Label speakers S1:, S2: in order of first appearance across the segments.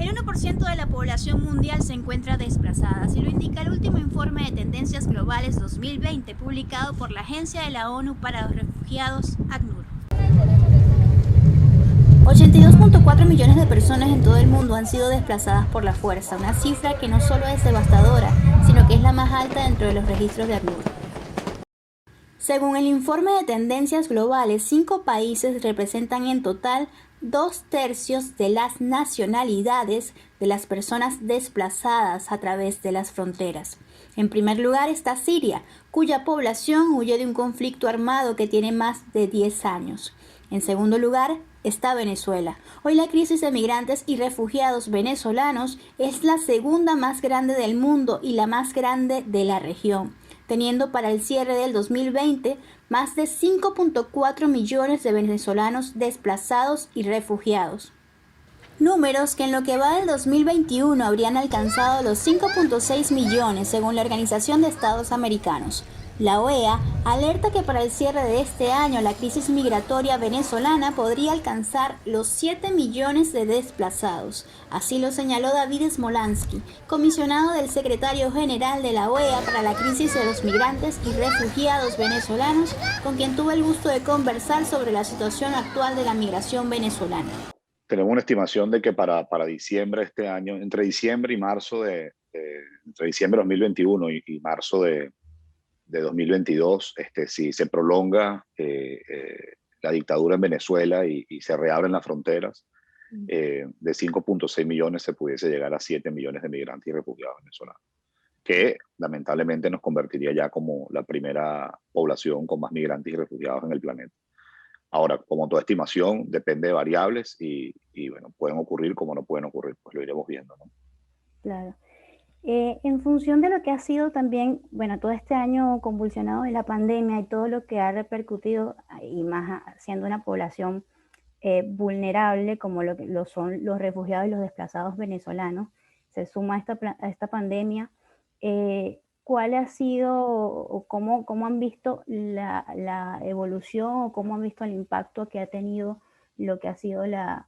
S1: El 1% de la población mundial se encuentra desplazada, así lo indica el último informe de Tendencias Globales 2020 publicado por la Agencia de la ONU para los Refugiados, ACNUR. 82.4 millones de personas en todo el mundo han sido desplazadas por la fuerza, una cifra que no solo es devastadora, sino que es la más alta dentro de los registros de ACNUR. Según el informe de Tendencias Globales, 5 países representan en total 2/3 de las nacionalidades de las personas desplazadas a través de las fronteras. En primer lugar está Siria, cuya población huye de un conflicto armado que tiene más de 10 años. En segundo lugar está Venezuela. Hoy la crisis de migrantes y refugiados venezolanos es la segunda más grande del mundo y la más grande de la región, teniendo para el cierre del 2020 más de 5.4 millones de venezolanos desplazados y refugiados. Números que en lo que va del 2021 habrían alcanzado los 5.6 millones según la Organización de Estados Americanos. La OEA alerta que para el cierre de este año la crisis migratoria venezolana podría alcanzar los 7 millones de desplazados. Así lo señaló David Smolansky, comisionado del secretario general de la OEA para la crisis de los migrantes y refugiados venezolanos, con quien tuve el gusto de conversar sobre la situación actual de la migración venezolana.
S2: Tenemos una estimación de que para diciembre de este año, entre diciembre y marzo entre diciembre de 2021 y marzo de 2022, si se prolonga la dictadura en Venezuela y se reabren las fronteras, de 5.6 millones se pudiese llegar a 7 millones de migrantes y refugiados venezolanos, que lamentablemente nos convertiría ya como la primera población con más migrantes y refugiados en el planeta. Ahora, como toda estimación, depende de variables y bueno, pueden ocurrir como no pueden ocurrir, pues lo iremos viendo, ¿no?
S3: Claro. En función de lo que ha sido también, bueno, todo este año convulsionado de la pandemia y todo lo que ha repercutido, y más siendo una población vulnerable como lo son los refugiados y los desplazados venezolanos, se suma a esta pandemia, ¿cuál ha sido o cómo han visto la evolución o cómo han visto el impacto que ha tenido lo que ha sido la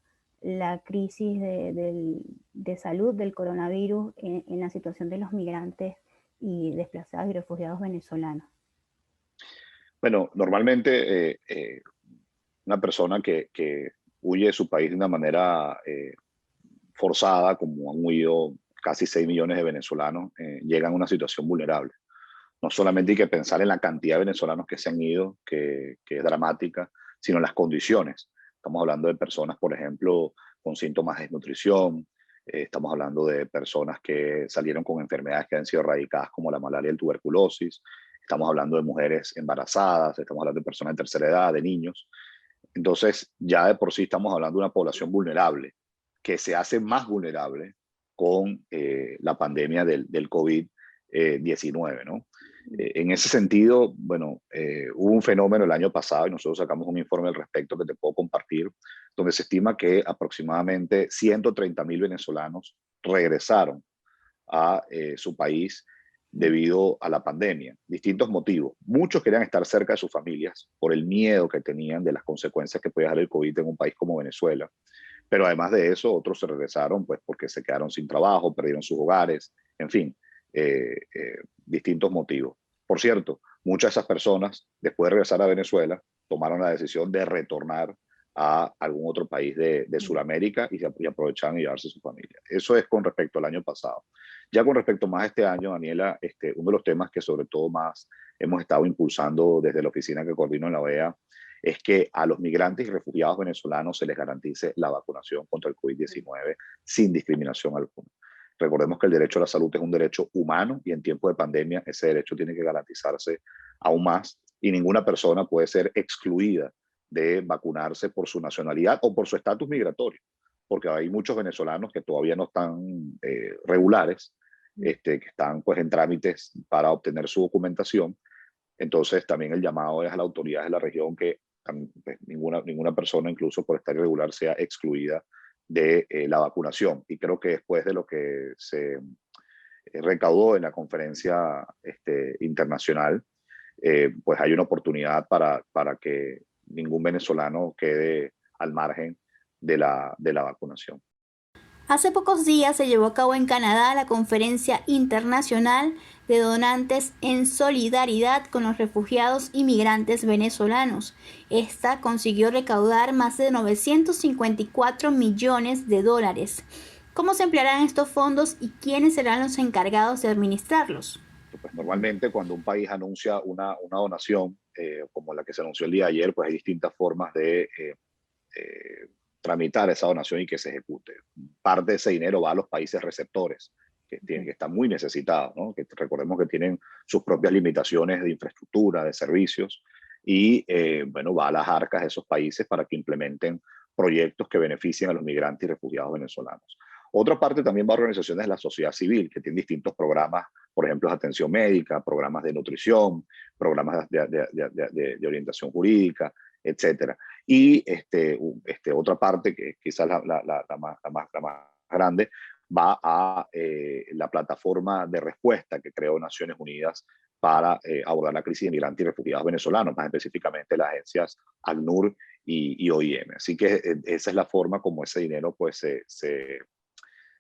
S3: crisis de salud del coronavirus en la situación de los migrantes y desplazados y refugiados venezolanos?
S2: Bueno, normalmente una persona que huye de su país de una manera forzada, como han huido casi 6 millones de venezolanos, llegan a una situación vulnerable. No solamente hay que pensar en la cantidad de venezolanos que se han ido, que es dramática, sino en las condiciones. Estamos hablando de personas, por ejemplo, con síntomas de desnutrición, estamos hablando de personas que salieron con enfermedades que han sido erradicadas como la malaria y la tuberculosis, estamos hablando de mujeres embarazadas, estamos hablando de personas de tercera edad, de niños. Entonces, ya de por sí estamos hablando de una población vulnerable, que se hace más vulnerable con la pandemia del COVID-19, ¿no? En ese sentido, bueno, hubo un fenómeno el año pasado y nosotros sacamos un informe al respecto que te puedo compartir, donde se estima que aproximadamente 130.000 venezolanos regresaron a su país debido a la pandemia. Distintos motivos. Muchos querían estar cerca de sus familias por el miedo que tenían de las consecuencias que podía dejar el COVID en un país como Venezuela. Pero además de eso, otros se regresaron pues porque se quedaron sin trabajo, perdieron sus hogares, en fin, distintos motivos. Por cierto, muchas de esas personas, después de regresar a Venezuela, tomaron la decisión de retornar a algún otro país de Sudamérica y aprovecharon y llevarse a su familia. Eso es con respecto al año pasado. Ya con respecto más a este año, Daniela, uno de los temas que sobre todo más hemos estado impulsando desde la oficina que coordino en la OEA es que a los migrantes y refugiados venezolanos se les garantice la vacunación contra el COVID-19 sin discriminación alguna. Recordemos que el derecho a la salud es un derecho humano y en tiempo de pandemia ese derecho tiene que garantizarse aún más y ninguna persona puede ser excluida de vacunarse por su nacionalidad o por su estatus migratorio, porque hay muchos venezolanos que todavía no están regulares, que están pues en trámites para obtener su documentación. Entonces también el llamado es a las autoridades de la región que pues, ninguna persona, incluso por estar irregular, sea excluida de la vacunación. Y creo que después de lo que se recaudó en la conferencia internacional, pues hay una oportunidad para que ningún venezolano quede al margen de la vacunación.
S1: Hace pocos días se llevó a cabo en Canadá la Conferencia Internacional de Donantes en Solidaridad con los Refugiados y Migrantes Venezolanos. Esta consiguió recaudar más de 954 millones de dólares. ¿Cómo se emplearán estos fondos y quiénes serán los encargados de administrarlos?
S2: Pues normalmente cuando un país anuncia una donación, como la que se anunció el día de ayer, pues hay distintas formas de eh, tramitar esa donación y que se ejecute. Parte de ese dinero va a los países receptores, que están muy necesitados, ¿no? Que recordemos que tienen sus propias limitaciones de infraestructura, de servicios, y bueno, va a las arcas de esos países para que implementen proyectos que beneficien a los migrantes y refugiados venezolanos. Otra parte también va a organizaciones de la sociedad civil, que tienen distintos programas, por ejemplo, de atención médica, programas de nutrición, programas de orientación jurídica, etcétera. Y otra parte, que quizás la más grande, va a la plataforma de respuesta que creó Naciones Unidas para abordar la crisis de migrantes y refugiados venezolanos, más específicamente las agencias ACNUR y OIM. Así que esa es la forma como ese dinero pues,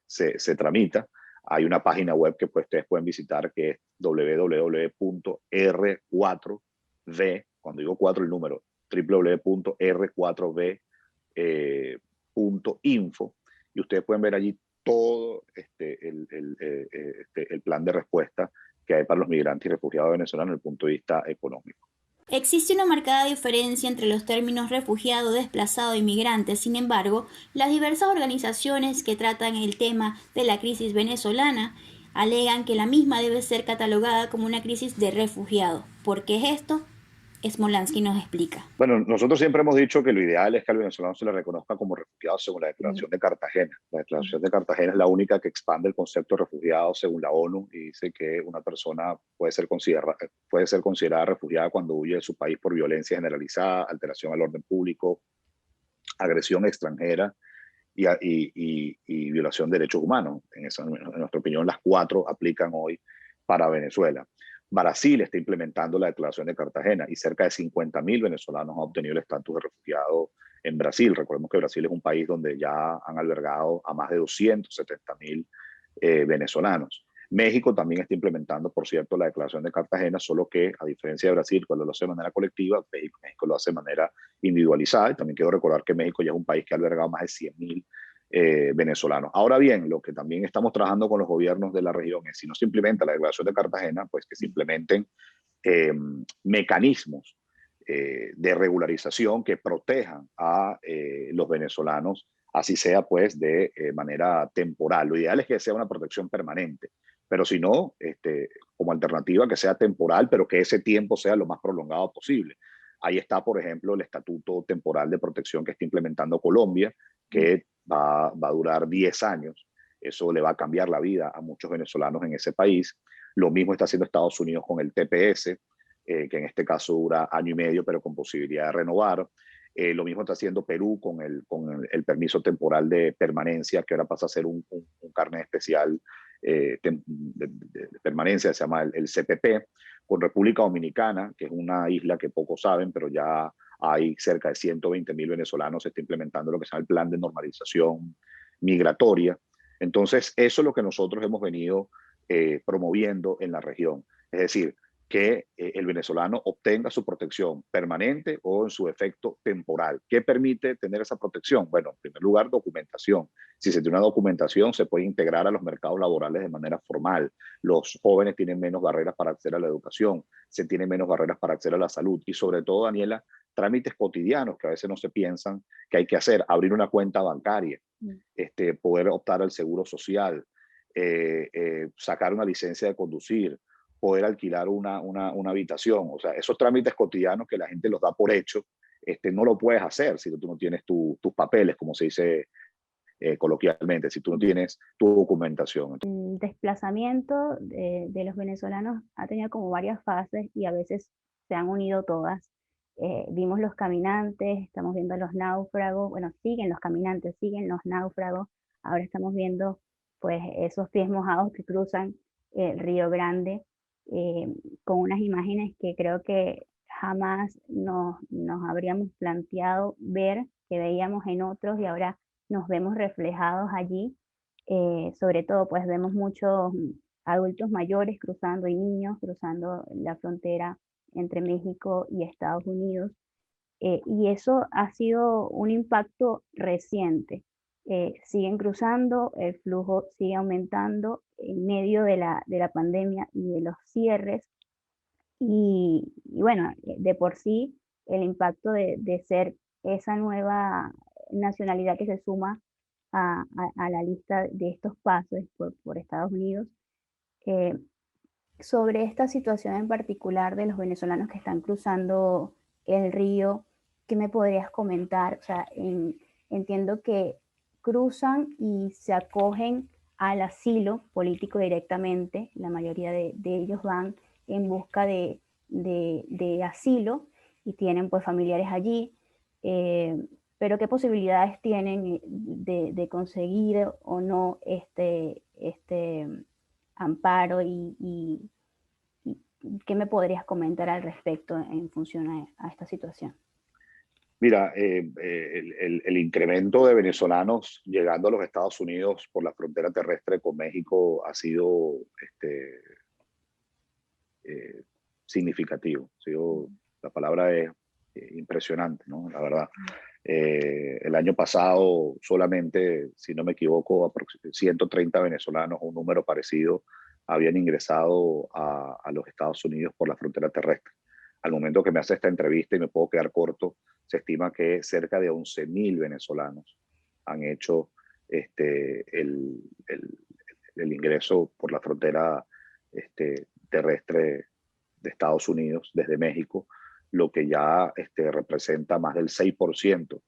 S2: se tramita. Hay una página web que pues, ustedes pueden visitar que es www.r4v, cuando digo 4 el número, www.r4v.info, y ustedes pueden ver allí todo el plan de respuesta que hay para los migrantes y refugiados venezolanos desde el punto de vista económico.
S1: Existe una marcada diferencia entre los términos refugiado, desplazado y migrante. Sin embargo, las diversas organizaciones que tratan el tema de la crisis venezolana alegan que la misma debe ser catalogada como una crisis de refugiado. ¿Por qué es esto? Smolansky nos explica.
S2: Bueno, nosotros siempre hemos dicho que lo ideal es que al venezolano se le reconozca como refugiado según la Declaración de Cartagena. La Declaración de Cartagena es la única que expande el concepto de refugiado según la ONU y dice que una persona puede ser considerada refugiada cuando huye de su país por violencia generalizada, alteración al orden público, agresión extranjera y violación de derechos humanos. En nuestra opinión, las 4 aplican hoy para Venezuela. Brasil está implementando la Declaración de Cartagena y cerca de 50.000 venezolanos han obtenido el estatus de refugiado en Brasil. Recordemos que Brasil es un país donde ya han albergado a más de 270.000 venezolanos. México también está implementando, por cierto, la Declaración de Cartagena, solo que a diferencia de Brasil, cuando lo hace de manera colectiva, México lo hace de manera individualizada. Y también quiero recordar que México ya es un país que ha albergado más de 100.000 venezolanos. Ahora bien, lo que también estamos trabajando con los gobiernos de la región es, si no se implementa la Declaración de Cartagena, pues que se implementen mecanismos de regularización que protejan a los venezolanos, así sea pues de manera temporal. Lo ideal es que sea una protección permanente, pero si no, como alternativa que sea temporal, pero que ese tiempo sea lo más prolongado posible. Ahí está, por ejemplo, el Estatuto Temporal de Protección que está implementando Colombia, que va a durar 10 años. Eso le va a cambiar la vida a muchos venezolanos en ese país. Lo mismo está haciendo Estados Unidos con el TPS, que en este caso dura año y medio, pero con posibilidad de renovar. Lo mismo está haciendo Perú con el permiso temporal de permanencia, que ahora pasa a ser un carnet especial de permanencia, se llama el CPP, con República Dominicana, que es una isla que pocos saben, pero ya hay cerca de 120.000 venezolanos, se está implementando lo que se llama el plan de normalización migratoria. Entonces, eso es lo que nosotros hemos venido promoviendo en la región. Es decir, que el venezolano obtenga su protección permanente o en su efecto temporal. ¿Qué permite tener esa protección? Bueno, en primer lugar, documentación. Si se tiene una documentación, se puede integrar a los mercados laborales de manera formal. Los jóvenes tienen menos barreras para acceder a la educación, se tienen menos barreras para acceder a la salud y sobre todo, Daniela, trámites cotidianos que a veces no se piensan que hay que hacer, abrir una cuenta bancaria, poder optar al seguro social, sacar una licencia de conducir, poder alquilar una habitación. O sea, esos trámites cotidianos que la gente los da por hecho, no lo puedes hacer si tú no tienes tus papeles, como se dice coloquialmente, si tú no tienes tu documentación.
S3: El desplazamiento de los venezolanos ha tenido como varias fases y a veces se han unido todas. Vimos los caminantes, estamos viendo los náufragos, bueno, siguen los caminantes, siguen los náufragos, ahora estamos viendo pues esos pies mojados que cruzan el Río Grande, con unas imágenes que creo que jamás nos habríamos planteado ver, que veíamos en otros y ahora nos vemos reflejados allí. Sobre todo, pues vemos muchos adultos mayores cruzando y niños cruzando la frontera entre México y Estados Unidos. Y eso ha sido un impacto reciente. Siguen cruzando, el flujo sigue aumentando en medio de la pandemia y de los cierres. Y bueno, de por sí, el impacto de ser esa nueva nacionalidad que se suma a la lista de estos pasos por Estados Unidos, eh, sobre esta situación en particular de los venezolanos que están cruzando el río, ¿qué me podrías comentar? O sea, entiendo que cruzan y se acogen al asilo político directamente, la mayoría de ellos van en busca de asilo y tienen pues familiares allí, eh, pero ¿qué posibilidades tienen de conseguir o no este amparo y qué me podrías comentar al respecto en función a esta situación?
S2: Mira, el incremento de venezolanos llegando a los Estados Unidos por la frontera terrestre con México ha sido eh, significativo. La palabra es impresionante, ¿no? La verdad. El año pasado solamente, si no me equivoco, 130 venezolanos, un número parecido, habían ingresado a los Estados Unidos por la frontera terrestre. Al momento que me hace esta entrevista, y me puedo quedar corto, se estima que cerca de 11.000 venezolanos han hecho el, el, el ingreso por la frontera terrestre de Estados Unidos desde México, lo que ya representa más del 6%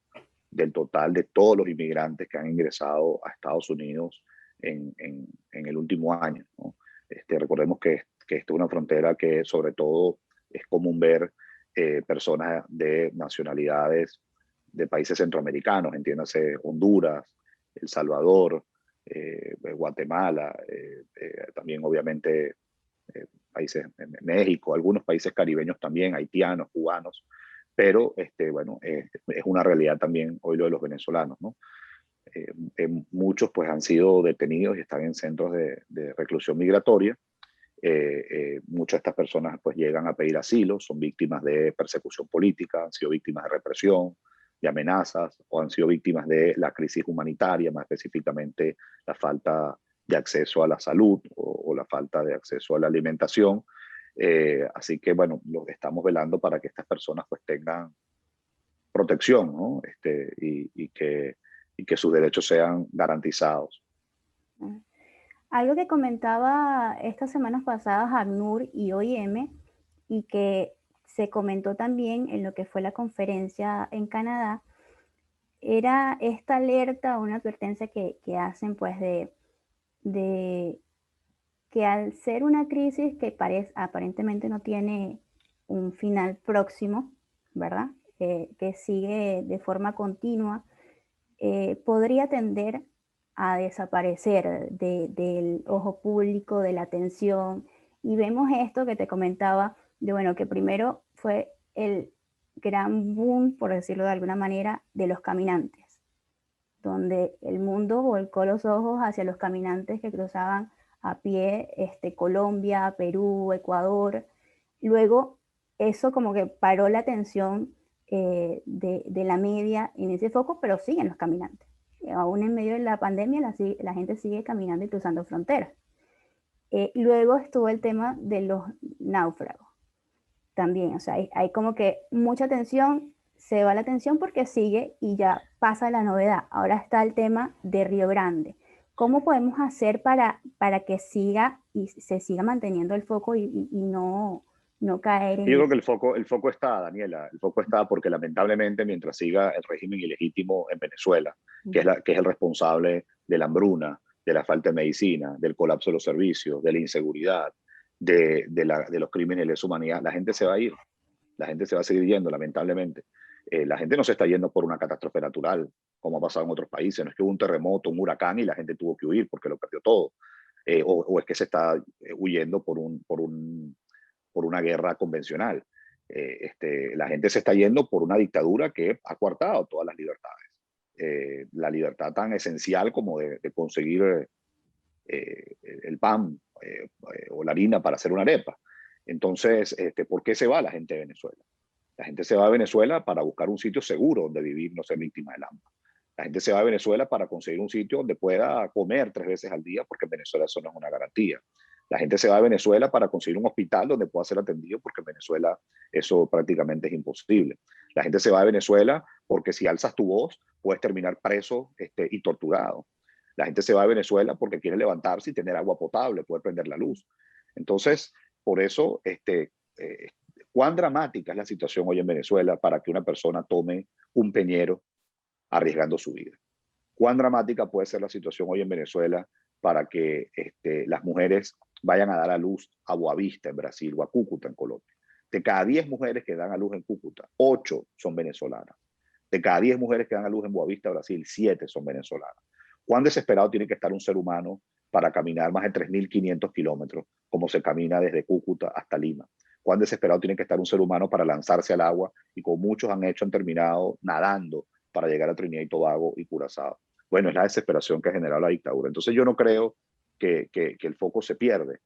S2: del total de todos los inmigrantes que han ingresado a Estados Unidos en el último año, ¿no? Recordemos que esta es una frontera que sobre todo es común ver personas de nacionalidades de países centroamericanos, entiéndase Honduras, El Salvador, Guatemala, también obviamente países, México, algunos países caribeños también, haitianos, cubanos, pero bueno, es una realidad también hoy lo de los venezolanos, ¿no? Muchos pues han sido detenidos y están en centros de reclusión migratoria. Muchas de estas personas pues llegan a pedir asilo, son víctimas de persecución política, han sido víctimas de represión, de amenazas, o han sido víctimas de la crisis humanitaria, más específicamente la falta de acceso a la salud o la falta de acceso a la alimentación. Así que bueno, estamos velando para que estas personas pues tengan protección, ¿no? Y que sus derechos sean garantizados.
S3: Algo que comentaba estas semanas pasadas ACNUR y OIM y que se comentó también en lo que fue la conferencia en Canadá, era esta alerta, una advertencia que hacen pues de que al ser una crisis que aparentemente no tiene un final próximo, ¿verdad? Que sigue de forma continua, podría tender a desaparecer del ojo público, de la atención. Y vemos esto que te comentaba, de bueno, que primero fue el gran boom, por decirlo de alguna manera, de los caminantes, donde el mundo volcó los ojos hacia los caminantes que cruzaban a pie Colombia, Perú, Ecuador. Luego eso como que paró la atención de la media en ese foco, pero siguen los caminantes. Aún en medio de la pandemia la gente sigue caminando y cruzando fronteras. Luego estuvo el tema de los náufragos también, o sea, hay como que mucha atención, se va la atención porque sigue y ya pasa la novedad. Ahora está el tema de Río Grande. ¿Cómo podemos hacer para que siga y se siga manteniendo el foco y no caer
S2: Yo
S3: en
S2: creo que
S3: eso?
S2: el foco está, Daniela, el foco está porque lamentablemente mientras siga el régimen ilegítimo en Venezuela, que es el responsable de la hambruna, de la falta de medicina, del colapso de los servicios, de la inseguridad, de los crímenes de lesa humanidad, la gente se va a ir, la gente se va a seguir yendo, lamentablemente. La gente no se está yendo por una catástrofe natural, como ha pasado en otros países, no es que hubo un terremoto, un huracán y la gente tuvo que huir porque lo perdió todo, o es que se está huyendo por una guerra convencional. La gente se está yendo por una dictadura que ha coartado todas las libertades. la libertad tan esencial como de conseguir el pan o la harina para hacer una arepa. Entonces, ¿por qué se va la gente de Venezuela? La gente se va a Venezuela para buscar un sitio seguro donde vivir, no ser víctima del hambre. La gente se va a Venezuela para conseguir un sitio donde pueda comer 3 veces al día, porque en Venezuela eso no es una garantía. La gente se va a Venezuela para conseguir un hospital donde pueda ser atendido, porque en Venezuela eso prácticamente es imposible. La gente se va a Venezuela porque si alzas tu voz puedes terminar preso y torturado. La gente se va a Venezuela porque quiere levantarse y tener agua potable, poder prender la luz. Entonces, por eso, cuán dramática es la situación hoy en Venezuela para que una persona tome un peñero arriesgando su vida. Cuán dramática puede ser la situación hoy en Venezuela para que las mujeres vayan a dar a luz a Boavista en Brasil o a Cúcuta en Colombia. De cada 10 mujeres que dan a luz en Cúcuta, 8 son venezolanas. De cada 10 mujeres que dan a luz en Boavista, Brasil, 7 son venezolanas. ¿Cuán desesperado tiene que estar un ser humano para caminar más de 3.500 kilómetros, como se camina desde Cúcuta hasta Lima? ¿Cuán desesperado tiene que estar un ser humano para lanzarse al agua? Y como muchos han hecho, han terminado nadando para llegar a Trinidad y Tobago y Curazao. Bueno, es la desesperación que ha generado la dictadura. Entonces yo no creo que el foco se pierde.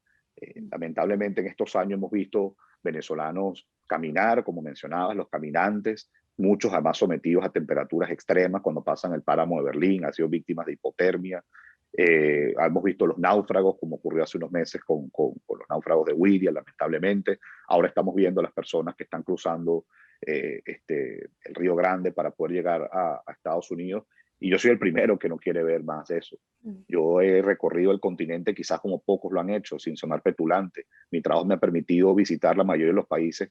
S2: Lamentablemente en estos años hemos visto venezolanos caminar, como mencionabas, los caminantes, muchos además sometidos a temperaturas extremas cuando pasan el páramo de Berlín, han sido víctimas de hipotermia. Hemos visto los náufragos, como ocurrió hace unos meses con los náufragos de Wiria, lamentablemente. Ahora estamos viendo a las personas que están cruzando el Río Grande para poder llegar a Estados Unidos. Y yo soy el primero que no quiere ver más eso. Yo he recorrido el continente quizás como pocos lo han hecho, sin sonar petulante. Mi trabajo me ha permitido visitar la mayoría de los países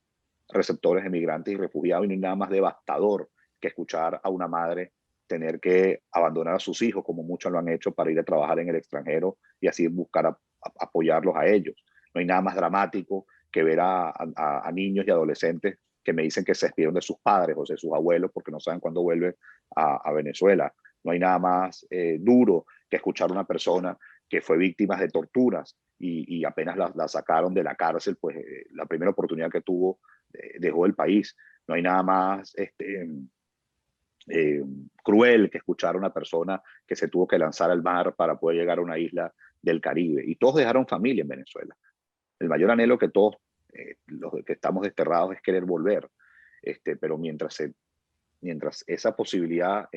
S2: receptores de migrantes y refugiados, y no hay nada más devastador que escuchar a una madre tener que abandonar a sus hijos, como muchos lo han hecho, para ir a trabajar en el extranjero y así buscar apoyarlos a ellos. No hay nada más dramático que ver a niños y adolescentes que me dicen que se despidieron de sus padres o de sus abuelos porque no saben cuándo vuelven a Venezuela. No hay nada más duro que escuchar a una persona que fue víctima de torturas y apenas la sacaron de la cárcel, pues la primera oportunidad que tuvo dejó el país. No hay nada más cruel que escuchar a una persona que se tuvo que lanzar al mar para poder llegar a una isla del Caribe. Y todos dejaron familia en Venezuela. El mayor anhelo que todos los que estamos desterrados es querer volver. Pero mientras esa posibilidad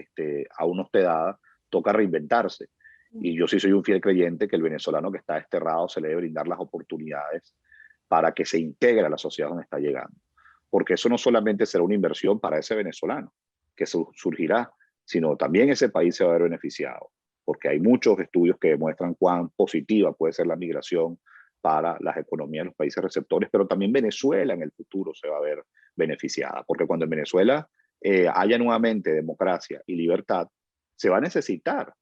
S2: aún no esté dada, toca reinventarse. Y yo sí soy un fiel creyente que el venezolano que está desterrado se le debe brindar las oportunidades para que se integre a la sociedad donde está llegando. Porque eso no solamente será una inversión para ese venezolano que surgirá, sino también ese país se va a ver beneficiado. Porque hay muchos estudios que demuestran cuán positiva puede ser la migración para las economías de los países receptores, pero también Venezuela en el futuro se va a ver beneficiada. Porque cuando en Venezuela haya nuevamente democracia y libertad, se va a necesitar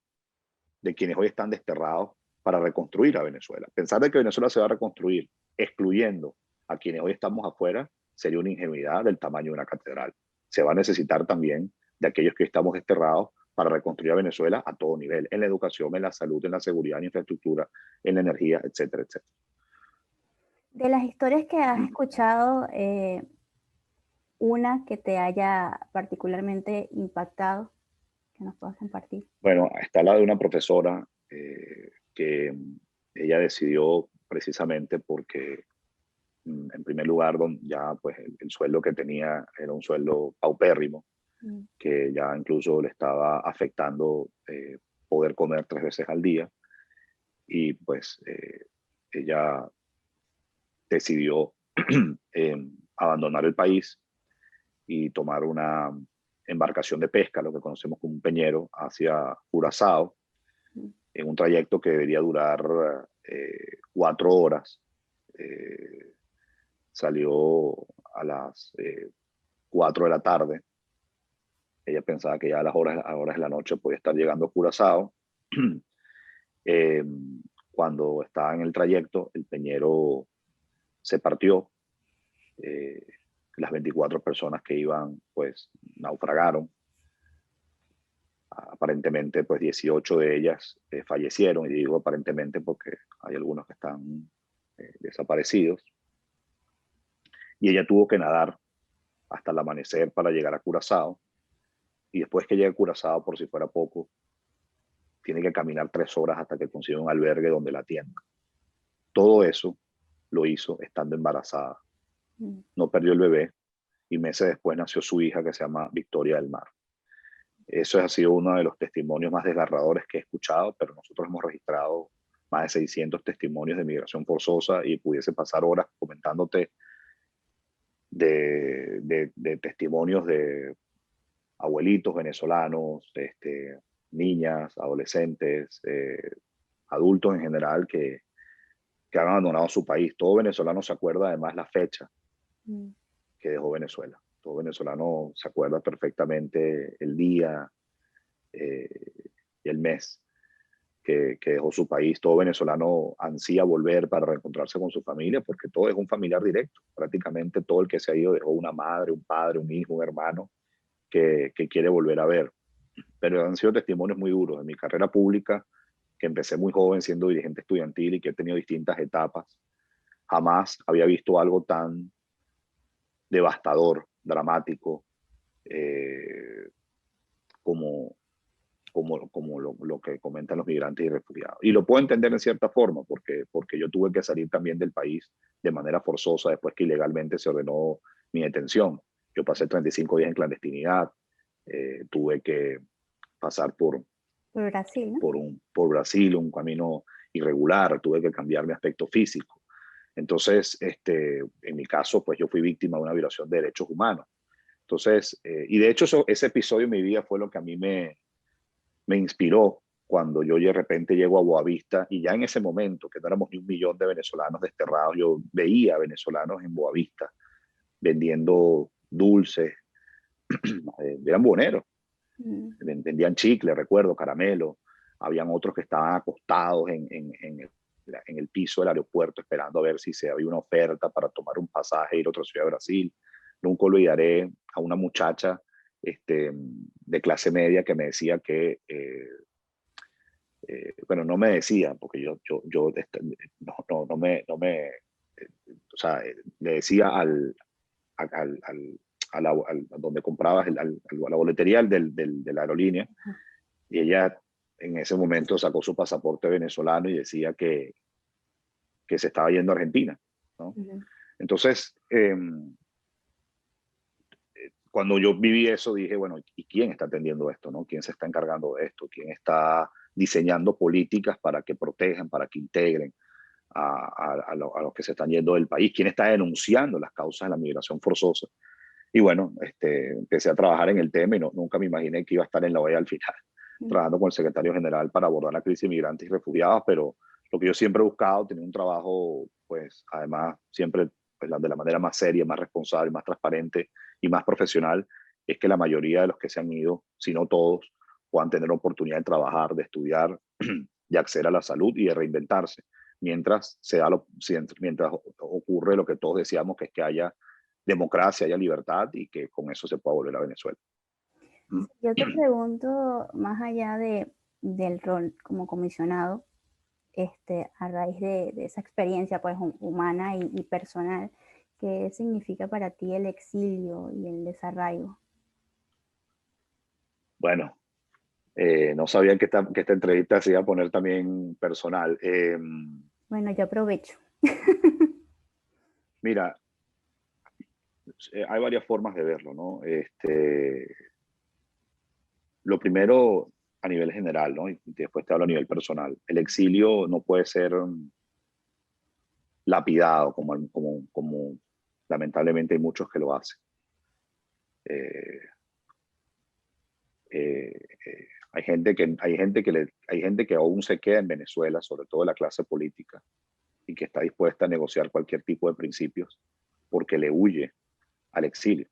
S2: de quienes hoy están desterrados para reconstruir a Venezuela. Pensar de que Venezuela se va a reconstruir excluyendo a quienes hoy estamos afuera sería una ingenuidad del tamaño de una catedral. Se va a necesitar también de aquellos que estamos desterrados para reconstruir a Venezuela a todo nivel, en la educación, en la salud, en la seguridad, en la infraestructura, en la energía, etcétera, etcétera.
S3: De las historias que has escuchado, una que te haya particularmente impactado, que nos puedas compartir.
S2: Bueno, está la de una profesora que ella decidió precisamente porque, en primer lugar, ya pues el sueldo que tenía era un sueldo paupérrimo, que ya incluso le estaba afectando poder comer 3 veces al día. Y pues ella decidió abandonar el país y tomar una embarcación de pesca, lo que conocemos como un peñero, hacia Curazao, en un trayecto que debería durar 4 horas. Salió a las 4 de la tarde. Ella pensaba que ya a las horas de la noche podía estar llegando a Curazao. Cuando estaba en el trayecto, el peñero se partió. Las 24 personas que iban, pues, naufragaron. Aparentemente, pues, 18 de ellas fallecieron, y digo aparentemente porque hay algunos que están desaparecidos. Y ella tuvo que nadar hasta el amanecer para llegar a Curazao. y después que llega a Curazao, por si fuera poco, tiene que caminar 3 horas hasta que consiga un albergue donde la atienda. Todo eso lo hizo estando embarazada. No perdió el bebé y meses después nació su hija, que se llama Victoria del Mar. Eso ha sido uno de los testimonios más desgarradores que he escuchado, pero nosotros hemos registrado más de 600 testimonios de migración forzosa y pudiese pasar horas comentándote de testimonios de abuelitos venezolanos, niñas, adolescentes, adultos en general que han abandonado su país. Todo venezolano se acuerda además la fecha que dejó Venezuela. Todo venezolano se acuerda perfectamente el día y el mes que dejó su país. Todo venezolano ansía volver para reencontrarse con su familia, porque todo es un familiar directo. Prácticamente todo el que se ha ido dejó una madre, un padre, un hijo, un hermano que quiere volver a ver. Pero han sido testimonios muy duros. En mi carrera pública, que empecé muy joven siendo dirigente estudiantil y que he tenido distintas etapas, jamás había visto algo tan devastador, dramático, como lo que comentan los migrantes y refugiados. Y lo puedo entender en cierta forma, porque yo tuve que salir también del país de manera forzosa después que ilegalmente se ordenó mi detención. Yo pasé 35 días en clandestinidad, tuve que pasar por
S3: Brasil, ¿no?
S2: por Brasil, un camino irregular, tuve que cambiar mi aspecto físico. Entonces, en mi caso, pues yo fui víctima de una violación de derechos humanos. Entonces, y de hecho ese episodio en mi vida fue lo que a mí me inspiró cuando yo de repente llego a Boavista, y ya en ese momento, que no éramos ni 1 millón de venezolanos desterrados, yo veía venezolanos en Boavista vendiendo dulces, eran buhoneros, vendían chicle, recuerdo, caramelo. Habían otros que estaban acostados en el piso del aeropuerto esperando a ver si se había una oferta para tomar un pasaje e ir a otra ciudad de Brasil. Nunca olvidaré a una muchacha de clase media que me decía que, bueno, no me decía, porque yo no me, o sea, le decía a donde comprabas, a la boletería de la aerolínea, y ella en ese momento sacó su pasaporte venezolano y decía que se estaba yendo a Argentina, ¿no? Entonces, cuando yo viví eso, dije, bueno, ¿y quién está atendiendo esto, no? ¿Quién se está encargando de esto? ¿Quién está diseñando políticas para que protejan, para que integren a los que se están yendo del país? ¿Quién está denunciando las causas de la migración forzosa? Y bueno, empecé a trabajar en el tema y nunca me imaginé que iba a estar en la OEA al final, trabajando con el secretario general para abordar la crisis de migrantes y refugiados, pero lo que yo siempre he buscado, tener un trabajo, pues además siempre pues, de la manera más seria, más responsable, más transparente y más profesional, es que la mayoría de los que se han ido, si no todos, puedan tener oportunidad de trabajar, de estudiar, de acceder a la salud y de reinventarse, mientras ocurre lo que todos deseamos, que es que haya democracia, haya libertad y que con eso se pueda volver a Venezuela.
S3: Yo te pregunto, más allá del rol como comisionado, a raíz de esa experiencia pues, humana y personal, ¿qué significa para ti el exilio y el desarraigo?
S2: Bueno, no sabía que esta entrevista se iba a poner también personal.
S3: Bueno, yo aprovecho.
S2: Mira, hay varias formas de verlo, ¿no? Lo primero a nivel general, ¿no? Y después te hablo a nivel personal. El exilio no puede ser lapidado como lamentablemente hay muchos que lo hacen. Hay gente que aún se queda en Venezuela, sobre todo la clase política, y que está dispuesta a negociar cualquier tipo de principios porque le huye al exilio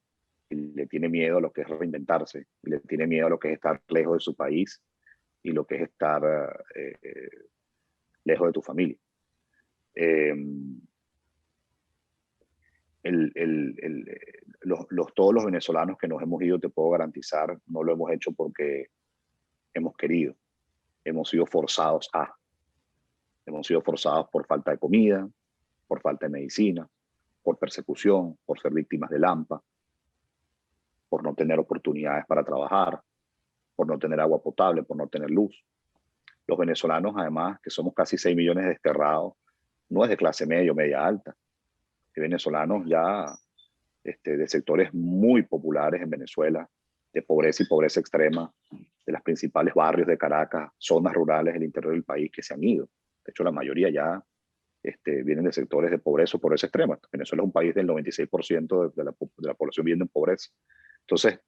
S2: y le tiene miedo a lo que es reinventarse, y le tiene miedo a lo que es estar lejos de su país y lo que es estar lejos de tu familia. Todos los venezolanos que nos hemos ido, te puedo garantizar, no lo hemos hecho porque hemos querido. Hemos sido forzados por falta de comida, por falta de medicina, por persecución, por ser víctimas del AMPA, por no tener oportunidades para trabajar, por no tener agua potable, por no tener luz. Los venezolanos, además, que somos casi 6 millones de desterrados, no es de clase media o media alta. Hay venezolanos ya de sectores muy populares en Venezuela, de pobreza y pobreza extrema, de los principales barrios de Caracas, zonas rurales del interior del país que se han ido. De hecho, la mayoría ya vienen de sectores de pobreza o pobreza extrema. Venezuela es un país del 96% de la población viviendo en pobreza. Entonces,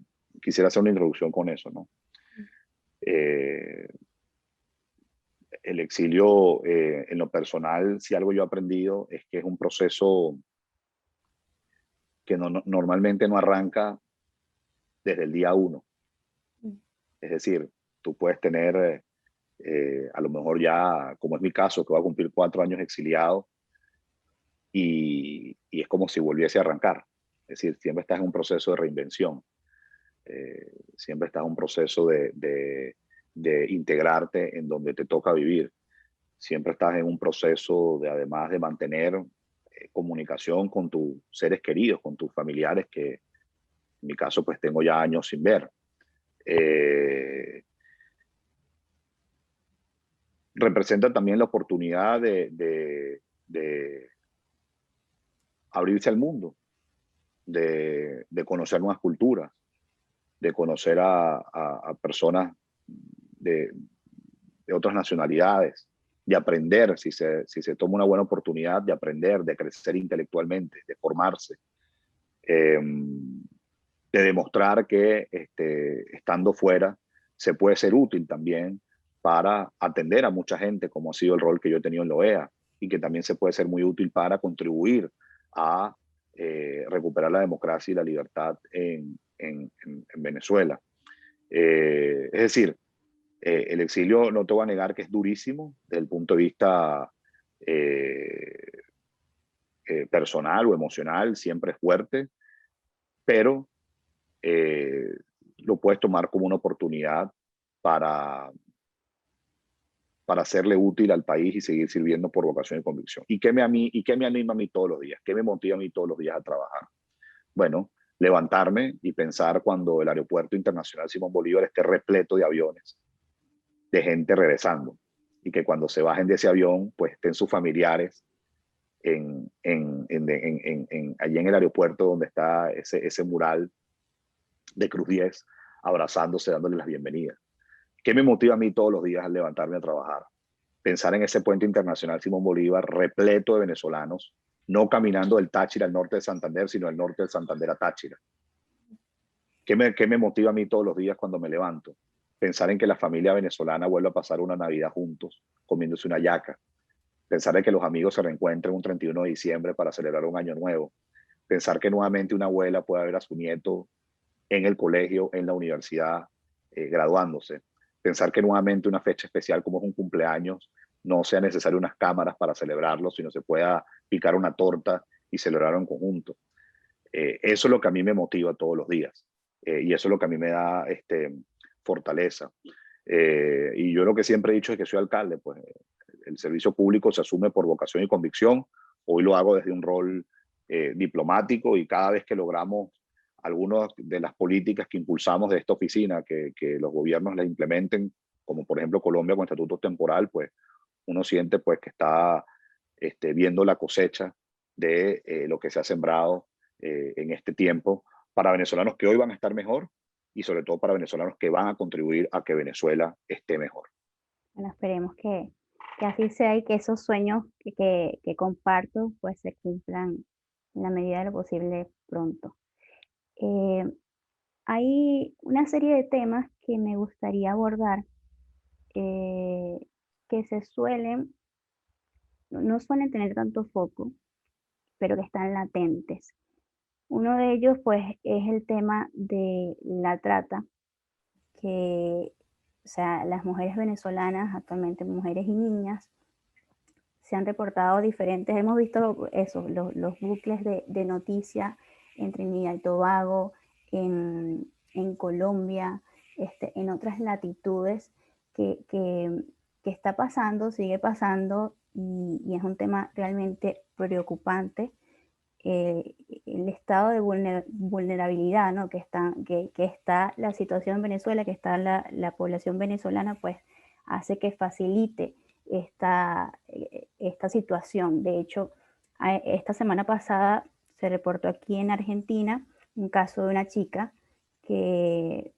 S2: quisiera hacer una introducción con eso, ¿no? El exilio, en lo personal, si algo yo he aprendido es que es un proceso que normalmente no arranca desde el día uno. Es decir, tú puedes tener, a lo mejor ya, como es mi caso, que va a cumplir 4 años exiliado, y es como si volviese a arrancar. Es decir, siempre estás en un proceso de reinvención. Siempre estás en un proceso de integrarte en donde te toca vivir. Siempre estás en un proceso de, además de mantener comunicación con tus seres queridos, con tus familiares, que en mi caso pues tengo ya años sin ver. Representa también la oportunidad de abrirse al mundo, de conocer nuevas culturas, de conocer a personas de otras nacionalidades, de aprender, si se toma una buena oportunidad, de aprender, de crecer intelectualmente, de formarse, de demostrar que estando fuera se puede ser útil también para atender a mucha gente, como ha sido el rol que yo he tenido en la OEA, y que también se puede ser muy útil para contribuir a recuperar la democracia y la libertad en Venezuela. Es decir, el exilio, no te voy a negar que es durísimo desde el punto de vista personal o emocional, siempre es fuerte, pero lo puedes tomar como una oportunidad para hacerle útil al país y seguir sirviendo por vocación y convicción. ¿Y qué me anima a mí todos los días? ¿Qué me motiva a mí todos los días a trabajar? Bueno, levantarme y pensar cuando el Aeropuerto Internacional Simón Bolívar esté repleto de aviones, de gente regresando, y que cuando se bajen de ese avión, pues estén sus familiares allí en el aeropuerto donde está ese mural de Cruz 10, abrazándose, dándole las bienvenidas. ¿Qué me motiva a mí todos los días al levantarme a trabajar? Pensar en ese puente internacional Simón Bolívar repleto de venezolanos, no caminando del Táchira al norte de Santander, sino del norte de Santander a Táchira. ¿Qué me motiva a mí todos los días cuando me levanto? Pensar en que la familia venezolana vuelva a pasar una Navidad juntos, comiéndose una yaca. Pensar en que los amigos se reencuentren un 31 de diciembre para celebrar un año nuevo. Pensar que nuevamente una abuela pueda ver a su nieto en el colegio, en la universidad, graduándose. Pensar que nuevamente una fecha especial como es un cumpleaños no sea necesario unas cámaras para celebrarlo, sino se pueda picar una torta y celebrarlo en conjunto. Eso es lo que a mí me motiva todos los días, y eso es lo que a mí me da fortaleza. Y yo lo que siempre he dicho es que soy alcalde, pues el servicio público se asume por vocación y convicción. Hoy lo hago desde un rol diplomático, y cada vez que logramos algunas de las políticas que impulsamos de esta oficina, que los gobiernos la implementen, como por ejemplo Colombia con estatuto temporal, pues uno siente pues que está viendo la cosecha de lo que se ha sembrado en este tiempo para venezolanos que hoy van a estar mejor, y sobre todo para venezolanos que van a contribuir a que Venezuela esté mejor.
S3: Bueno, esperemos que así sea y que esos sueños que comparto pues se cumplan en la medida de lo posible pronto. Hay una serie de temas que me gustaría abordar, que no suelen tener tanto foco, pero que están latentes. Uno de ellos, pues, es el tema de la trata, que, o sea, las mujeres venezolanas, actualmente mujeres y niñas, se han reportado diferentes, hemos visto eso, los bucles de noticias en Trinidad y Tobago, en Colombia, en otras latitudes, que está pasando, sigue pasando, y es un tema realmente preocupante, el estado de vulnerabilidad, ¿no? que está la situación en Venezuela, que está la población venezolana, pues hace que facilite esta situación. De hecho, esta semana pasada se reportó aquí en Argentina un caso de una chica que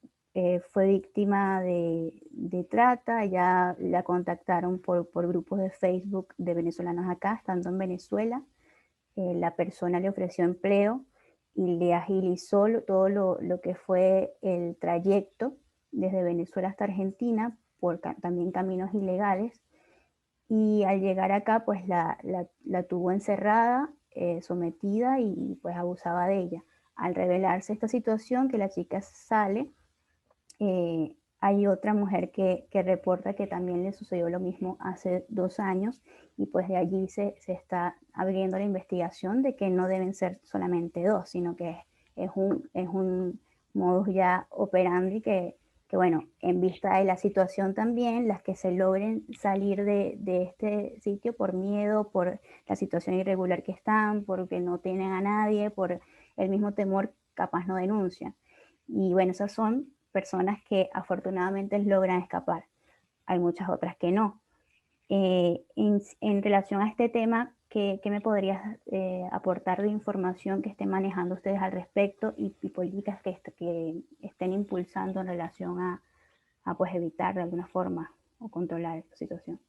S3: fue víctima de trata. Ya la contactaron por grupos de Facebook de venezolanos acá, estando en Venezuela. La persona le ofreció empleo y le agilizó todo lo que fue el trayecto desde Venezuela hasta Argentina, por también caminos ilegales. Y al llegar acá, pues la tuvo encerrada, sometida y pues abusaba de ella. Al revelarse esta situación, que la chica sale, hay otra mujer que reporta que también le sucedió lo mismo hace 2 años, y pues de allí se está abriendo la investigación de que no deben ser solamente 2, sino que es un modus ya operandi que bueno, en vista de la situación también, las que se logren salir de este sitio por miedo, por la situación irregular que están, porque no tienen a nadie, por el mismo temor, capaz no denuncian. Y bueno, esas son personas que afortunadamente logran escapar. Hay muchas otras que no. En relación a este tema, ¿qué me podrías aportar de información que estén manejando ustedes al respecto y políticas que estén impulsando en relación a pues evitar de alguna forma o controlar esta situación?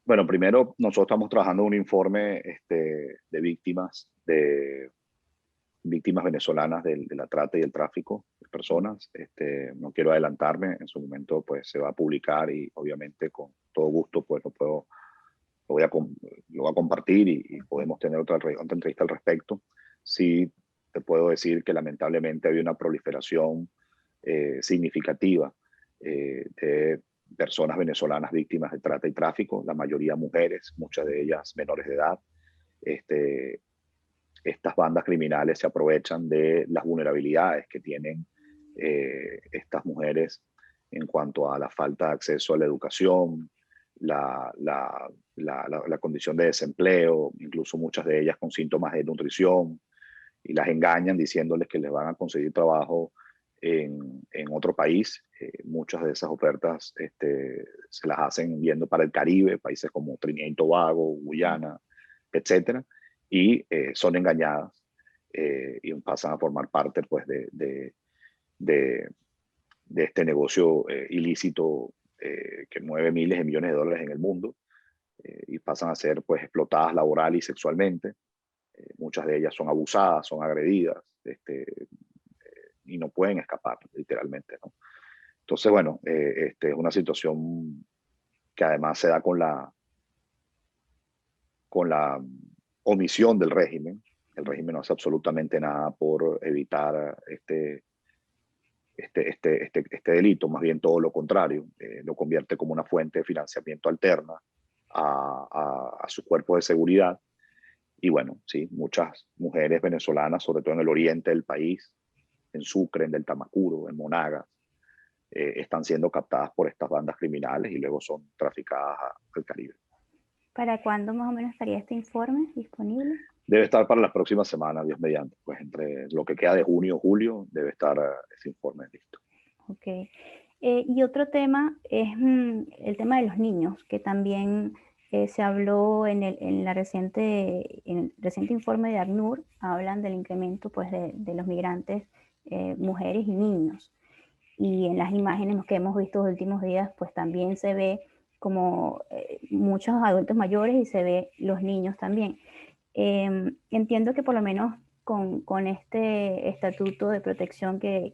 S2: Bueno, primero nosotros estamos trabajando en un informe de víctimas venezolanas de la trata y el tráfico de personas. No quiero adelantarme, en su momento pues se va a publicar y obviamente con todo gusto pues lo voy a compartir y podemos tener otra entrevista al respecto. Sí te puedo decir que lamentablemente había una proliferación significativa de personas venezolanas víctimas de trata y tráfico, la mayoría mujeres, muchas de ellas menores de edad. Estas bandas criminales se aprovechan de las vulnerabilidades que tienen estas mujeres en cuanto a la falta de acceso a la educación, la condición de desempleo, incluso muchas de ellas con síntomas de nutrición, y las engañan diciéndoles que les van a conseguir trabajo en otro país. Muchas de esas ofertas se las hacen yendo para el Caribe, países como Trinidad y Tobago, Guyana, etcétera, y son engañadas y pasan a formar parte pues, de este negocio ilícito que mueve miles de millones de dólares en el mundo, y pasan a ser pues, explotadas laboral y sexualmente. Muchas de ellas son abusadas, son agredidas, y no pueden escapar, literalmente, ¿no? Entonces, bueno, es una situación que además se da con la omisión del régimen. El régimen no hace absolutamente nada por evitar este delito, más bien todo lo contrario, lo convierte como una fuente de financiamiento alterna a su cuerpo de seguridad. Y bueno, sí, muchas mujeres venezolanas, sobre todo en el oriente del país, en Sucre, en Delta Macuro, en Monagas, están siendo captadas por estas bandas criminales y luego son traficadas al Caribe.
S3: ¿Para cuándo más o menos estaría este informe disponible?
S2: Debe estar para las próximas semanas, Dios mediante. Pues entre lo que queda de junio, julio, debe estar ese informe listo.
S3: Ok. Y otro tema es el tema de los niños, que también se habló en el reciente informe de ACNUR. Hablan del incremento pues, de los migrantes, mujeres y niños. Y en las imágenes que hemos visto los últimos días, pues también se ve como muchos adultos mayores y se ve los niños también. Entiendo que por lo menos con este estatuto de protección que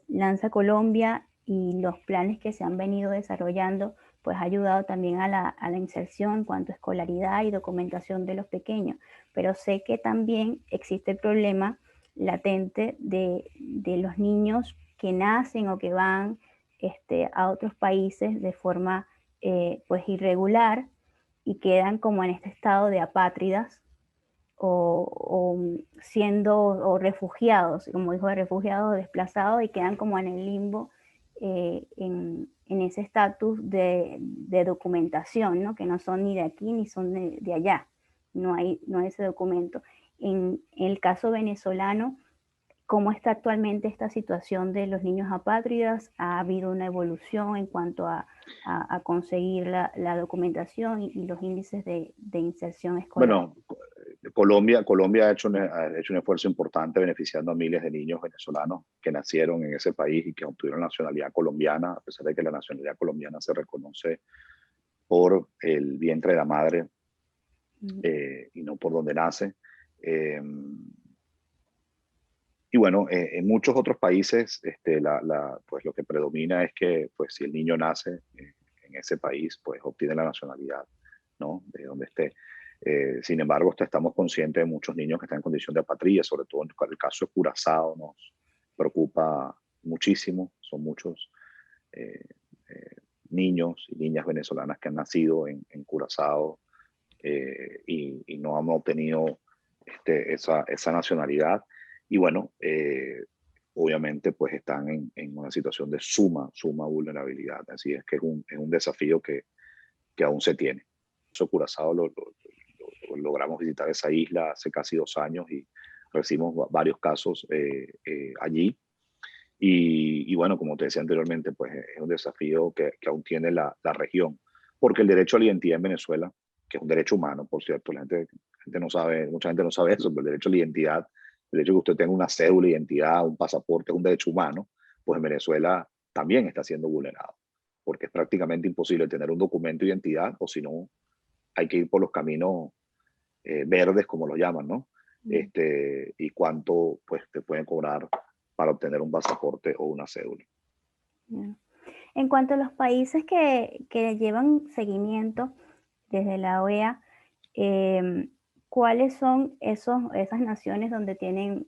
S3: lanza Colombia y los planes que se han venido desarrollando, pues ha ayudado también a la inserción en cuanto a escolaridad y documentación de los pequeños. Pero sé que también existe el problema latente de los niños que nacen o que van a otros países de forma pues irregular y quedan como en este estado de apátridas o siendo o refugiados, como dijo, de refugiados desplazados, y quedan como en el limbo en ese estatus de documentación, ¿no? Que no son ni de aquí ni son de allá. no hay ese documento. En el caso venezolano, ¿cómo está actualmente esta situación de los niños apátridas? ¿Ha habido una evolución en cuanto a conseguir la documentación y los índices de inserción escolar?
S2: Bueno, Colombia ha hecho un esfuerzo importante beneficiando a miles de niños venezolanos que nacieron en ese país y que obtuvieron nacionalidad colombiana, a pesar de que la nacionalidad colombiana se reconoce por el vientre de la madre y no por donde nace. Y bueno, en muchos otros países pues lo que predomina es que pues, si el niño nace en ese país, pues obtiene la nacionalidad, ¿no? De donde esté. Sin embargo, estamos conscientes de muchos niños que están en condición de apatría, sobre todo en el caso de Curazao nos preocupa muchísimo. Son muchos niños y niñas venezolanas que han nacido en Curazao y no han obtenido esa nacionalidad. Y bueno, obviamente pues están en una situación de suma vulnerabilidad. Así es que es un desafío que aún se tiene. Eso Curazao logramos visitar esa isla hace casi 2 años y recibimos varios casos allí. Y bueno, como te decía anteriormente, pues es un desafío que aún tiene la región, porque el derecho a la identidad en Venezuela, que es un derecho humano, por cierto, gente no sabe, mucha gente no sabe eso, pero el derecho a la identidad, el hecho de que usted tenga una cédula de identidad, un pasaporte, es un derecho humano, pues en Venezuela también está siendo vulnerado, porque es prácticamente imposible tener un documento de identidad, o si no, hay que ir por los caminos verdes, como lo llaman, ¿no? Y cuánto pues te pueden cobrar para obtener un pasaporte o una cédula.
S3: En cuanto a los países que llevan seguimiento desde la OEA, ¿cuáles son esas naciones donde tienen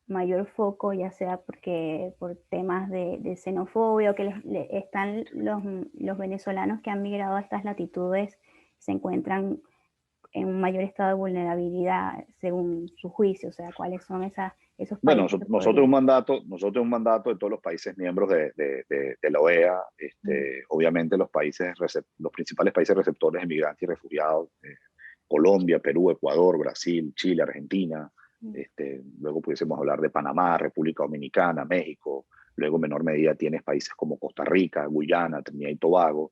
S3: mayor foco, ya sea por temas de xenofobia o que están los venezolanos que han migrado a estas latitudes se encuentran en un mayor estado de vulnerabilidad según su juicio? O sea, ¿cuáles son esos
S2: Bueno,
S3: países?
S2: nosotros un mandato de todos los países miembros de la OEA, obviamente los principales países receptores de migrantes y refugiados, Colombia, Perú, Ecuador, Brasil, Chile, Argentina, luego pudiésemos hablar de Panamá, República Dominicana, México, luego en menor medida tienes países como Costa Rica, Guyana, Trinidad y Tobago,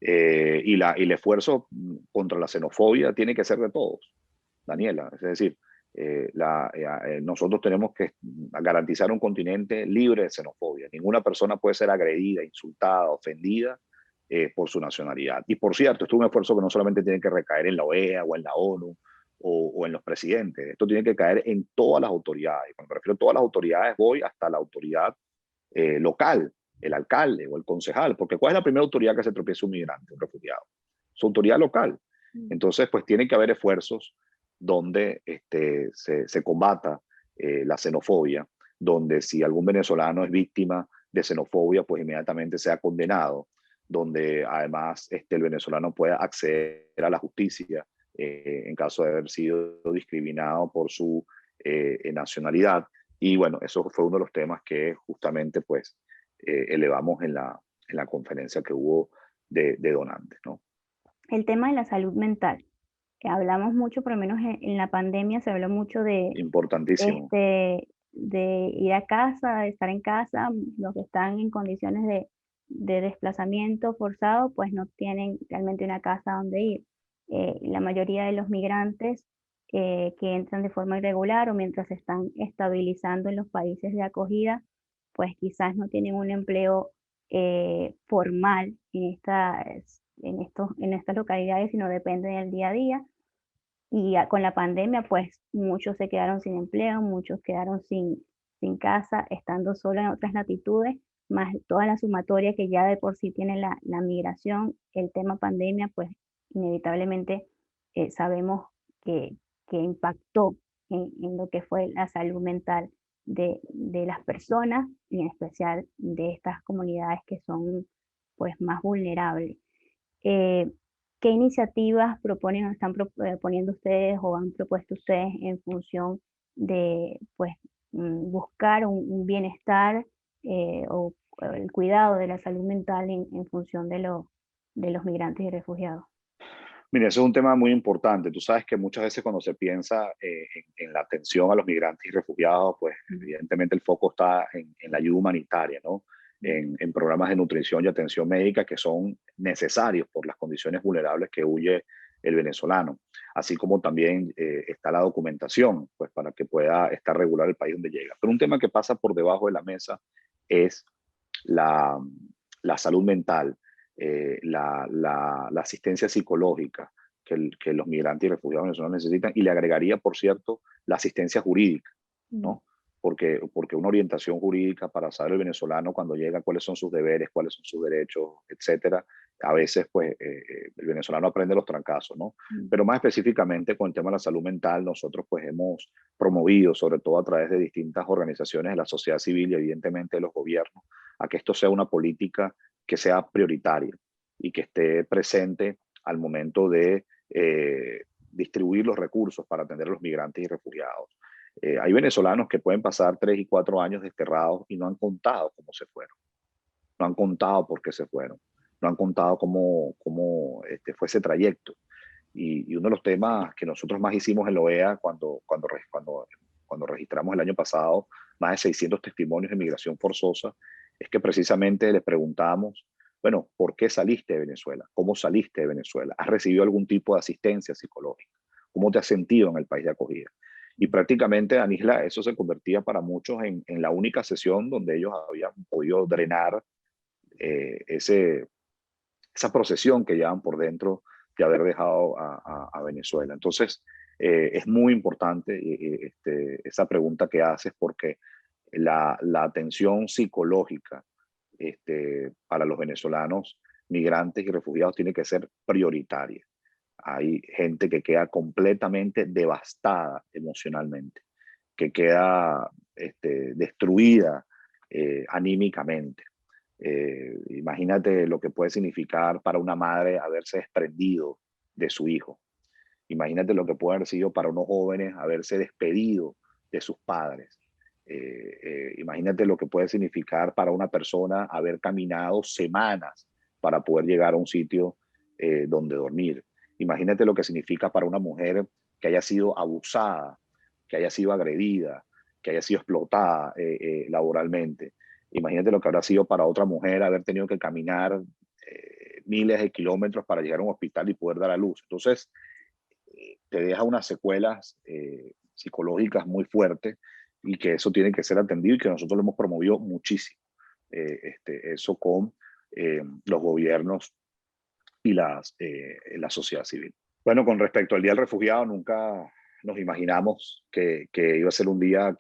S2: y el esfuerzo contra la xenofobia tiene que ser de todos, Daniela, es decir, nosotros tenemos que garantizar un continente libre de xenofobia. Ninguna persona puede ser agredida, insultada, ofendida por su nacionalidad. Y por cierto, esto es un esfuerzo que no solamente tiene que recaer en la OEA o en la ONU o en los presidentes. Esto tiene que caer en todas las autoridades. Cuando me refiero a todas las autoridades, voy hasta la autoridad local, el alcalde o el concejal, porque ¿cuál es la primera autoridad que se tropieza un migrante, un refugiado? Su autoridad local. Entonces, pues tiene que haber esfuerzos donde se combata la xenofobia, donde si algún venezolano es víctima de xenofobia, pues inmediatamente sea condenado, donde además el venezolano pueda acceder a la justicia en caso de haber sido discriminado por su nacionalidad. Y bueno, eso fue uno de los temas que justamente pues elevamos en la conferencia que hubo de donantes, ¿no?
S3: El tema de la salud mental. Hablamos mucho, por lo menos en la pandemia se habló mucho
S2: Importantísimo.
S3: de ir a casa, de estar en casa. Los que están en condiciones de desplazamiento forzado, pues no tienen realmente una casa donde ir. La mayoría de los migrantes que entran de forma irregular o mientras se están estabilizando en los países de acogida, pues quizás no tienen un empleo formal en estas localidades, sino dependen del día a día. Y con la pandemia, pues muchos se quedaron sin empleo, muchos quedaron sin casa, estando solo en otras latitudes, más toda la sumatoria que ya de por sí tiene la migración, el tema pandemia, pues inevitablemente sabemos que impactó en lo que fue la salud mental de las personas y en especial de estas comunidades que son pues más vulnerables. ¿Qué iniciativas proponen o están proponiendo ustedes o han propuesto ustedes en función de pues, buscar un bienestar o el cuidado de la salud mental en función de los migrantes y refugiados?
S2: Mira, eso es un tema muy importante. Tú sabes que muchas veces cuando se piensa en la atención a los migrantes y refugiados, pues evidentemente el foco está en la ayuda humanitaria, ¿no? En programas de nutrición y atención médica que son necesarios por las condiciones vulnerables que huye el venezolano. Así como también está la documentación, pues para que pueda estar regular el país donde llega. Pero un tema que pasa por debajo de la mesa es la, la salud mental, la asistencia psicológica que los migrantes y refugiados venezolanos necesitan, y le agregaría, por cierto, la asistencia jurídica, ¿no? Porque una orientación jurídica para saber el venezolano cuando llega cuáles son sus deberes, cuáles son sus derechos, etcétera, a veces pues el venezolano aprende los trancazos, ¿no? Pero más específicamente con el tema de la salud mental, nosotros pues hemos promovido, sobre todo a través de distintas organizaciones de la sociedad civil y evidentemente de los gobiernos, a que esto sea una política que sea prioritaria y que esté presente al momento de distribuir los recursos para atender a los migrantes y refugiados. Hay venezolanos que pueden pasar 3 y 4 años desterrados y no han contado cómo se fueron, no han contado por qué se fueron, no han contado cómo fue ese trayecto. Y uno de los temas que nosotros más hicimos en la OEA cuando registramos el año pasado más de 600 testimonios de migración forzosa, es que precisamente les preguntamos, bueno, ¿por qué saliste de Venezuela? ¿Cómo saliste de Venezuela? ¿Has recibido algún tipo de asistencia psicológica? ¿Cómo te has sentido en el país de acogida? Y prácticamente, Anisla, eso se convertía para muchos en la única sesión donde ellos habían podido drenar esa procesión que llevan por dentro de haber dejado a Venezuela. Entonces, es muy importante esa pregunta que haces, porque la atención psicológica para los venezolanos migrantes y refugiados tiene que ser prioritaria. Hay gente que queda completamente devastada emocionalmente, que queda destruida anímicamente. Imagínate lo que puede significar para una madre haberse desprendido de su hijo. Imagínate lo que puede haber sido para unos jóvenes haberse despedido de sus padres. Imagínate lo que puede significar para una persona haber caminado semanas para poder llegar a un sitio donde dormir. Imagínate lo que significa para una mujer que haya sido abusada, que haya sido agredida, que haya sido explotada laboralmente. Imagínate lo que habrá sido para otra mujer haber tenido que caminar miles de kilómetros para llegar a un hospital y poder dar a luz. Entonces, te deja unas secuelas psicológicas muy fuertes, y que eso tiene que ser atendido, y que nosotros lo hemos promovido muchísimo, eso con los gobiernos y la sociedad civil. Bueno, con respecto al Día del Refugiado, nunca nos imaginamos que iba a ser un día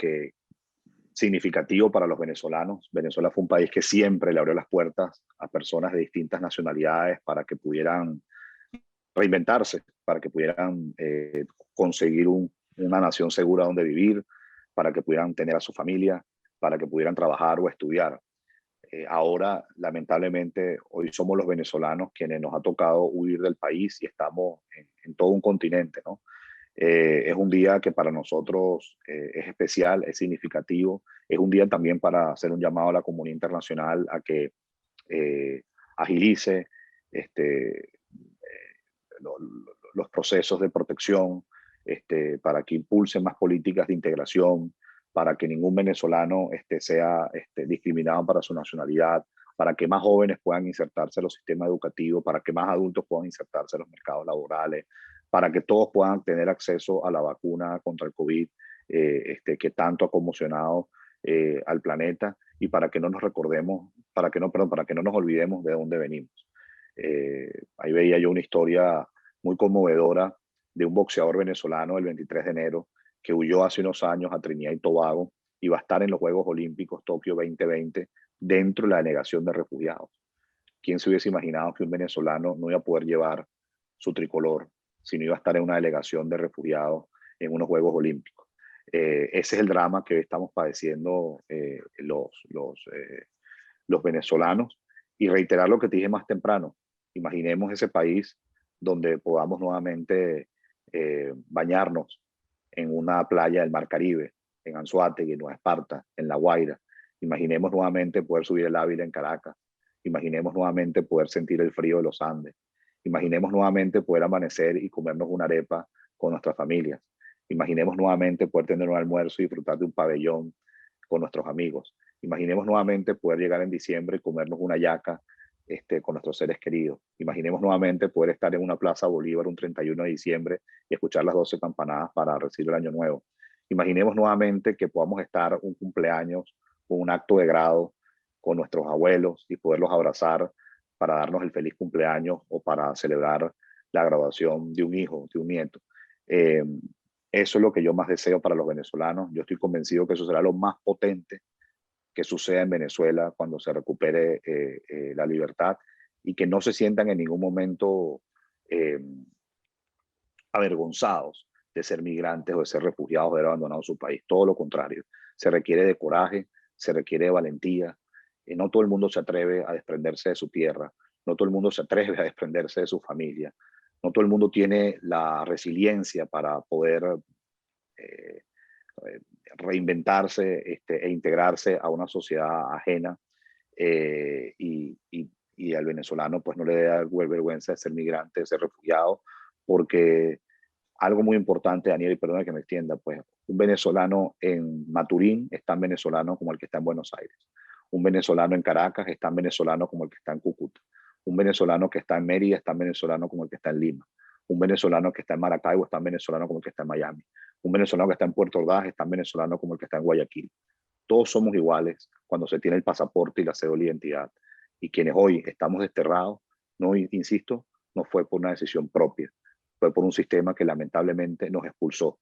S2: significativo para los venezolanos. Venezuela fue un país que siempre le abrió las puertas a personas de distintas nacionalidades para que pudieran reinventarse, para que pudieran conseguir una nación segura donde vivir, para que pudieran tener a su familia, para que pudieran trabajar o estudiar. Ahora, lamentablemente, hoy somos los venezolanos quienes nos ha tocado huir del país y estamos en todo un continente, ¿no? Es un día que para nosotros es especial, es significativo. Es un día también para hacer un llamado a la comunidad internacional a que agilice los procesos de protección, para que impulsen más políticas de integración, para que ningún venezolano sea discriminado para su nacionalidad, para que más jóvenes puedan insertarse en los sistemas educativos, para que más adultos puedan insertarse en los mercados laborales, para que todos puedan tener acceso a la vacuna contra el COVID, que tanto ha conmocionado al planeta, y para que no nos recordemos, para que no nos olvidemos de dónde venimos. Ahí veía yo una historia muy conmovedora de un boxeador venezolano el 23 de enero que huyó hace unos años a Trinidad y Tobago y va a estar en los Juegos Olímpicos Tokio 2020 dentro de la delegación de refugiados. ¿Quién se hubiese imaginado que un venezolano no iba a poder llevar su tricolor, sino iba a estar en una delegación de refugiados en unos Juegos Olímpicos? Ese es el drama que estamos padeciendo los venezolanos. Y reiterar lo que te dije más temprano, imaginemos ese país donde podamos nuevamente bañarnos en una playa del Mar Caribe, en Anzoátegui, en Nueva Esparta, en La Guaira. Imaginemos nuevamente poder subir el Ávila en Caracas. Imaginemos nuevamente poder sentir el frío de los Andes. Imaginemos nuevamente poder amanecer y comernos una arepa con nuestras familias. Imaginemos nuevamente poder tener un almuerzo y disfrutar de un pabellón con nuestros amigos. Imaginemos nuevamente poder llegar en diciembre y comernos una yaca con nuestros seres queridos. Imaginemos nuevamente poder estar en una Plaza Bolívar un 31 de diciembre y escuchar las 12 campanadas para recibir el Año Nuevo. Imaginemos nuevamente que podamos estar un cumpleaños o un acto de grado con nuestros abuelos y poderlos abrazar para darnos el feliz cumpleaños o para celebrar la graduación de un hijo, de un nieto. Eso es lo que yo más deseo para los venezolanos. Yo estoy convencido que eso será lo más potente que suceda en Venezuela cuando se recupere la libertad, y que no se sientan en ningún momento avergonzados de ser migrantes o de ser refugiados, de haber abandonado su país. Todo lo contrario, se requiere de coraje, se requiere de valentía. No todo el mundo se atreve a desprenderse de su tierra, no todo el mundo se atreve a desprenderse de su familia, no todo el mundo tiene la resiliencia para poder reinventarse e integrarse a una sociedad ajena, y al venezolano pues no le da vergüenza de ser migrante, de ser refugiado, porque algo muy importante, Daniel, y perdona que me extienda, pues un venezolano en Maturín es tan venezolano como el que está en Buenos Aires. Un venezolano en Caracas es tan venezolano como el que está en Cúcuta. Un venezolano que está en Mérida es tan venezolano como el que está en Lima. Un venezolano que está en Maracaibo es tan venezolano como el que está en Miami. Un venezolano que está en Puerto Ordaz es tan venezolano como el que está en Guayaquil. Todos somos iguales cuando se tiene el pasaporte y la cédula de identidad. Y quienes hoy estamos desterrados, no, insisto, no fue por una decisión propia, fue por un sistema que lamentablemente nos expulsó.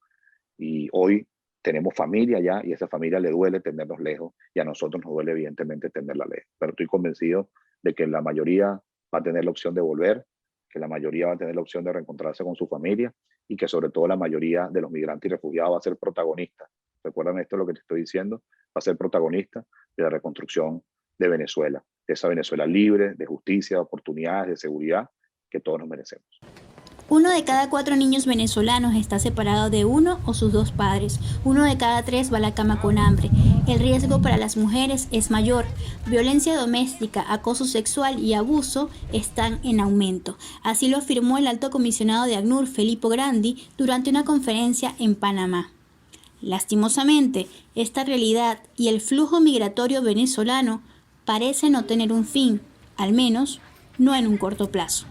S2: Y hoy tenemos familia ya, y a esa familia le duele tenernos lejos, y a nosotros nos duele evidentemente tenerla lejos. Pero estoy convencido de que la mayoría va a tener la opción de volver, que la mayoría va a tener la opción de reencontrarse con su familia, y que sobre todo la mayoría de los migrantes y refugiados va a ser protagonista. ¿Recuerdan esto lo que te estoy diciendo? Va a ser protagonista de la reconstrucción de Venezuela, de esa Venezuela libre, de justicia, de oportunidades, de seguridad que todos nos merecemos.
S1: 1 de cada 4 niños venezolanos está separado de uno o sus dos padres. 1 de cada 3 va a la cama con hambre. El riesgo para las mujeres es mayor. Violencia doméstica, acoso sexual y abuso están en aumento. Así lo afirmó el alto comisionado de ACNUR, Filippo Grandi, durante una conferencia en Panamá. Lastimosamente, esta realidad y el flujo migratorio venezolano parece no tener un fin, al menos no en un corto plazo.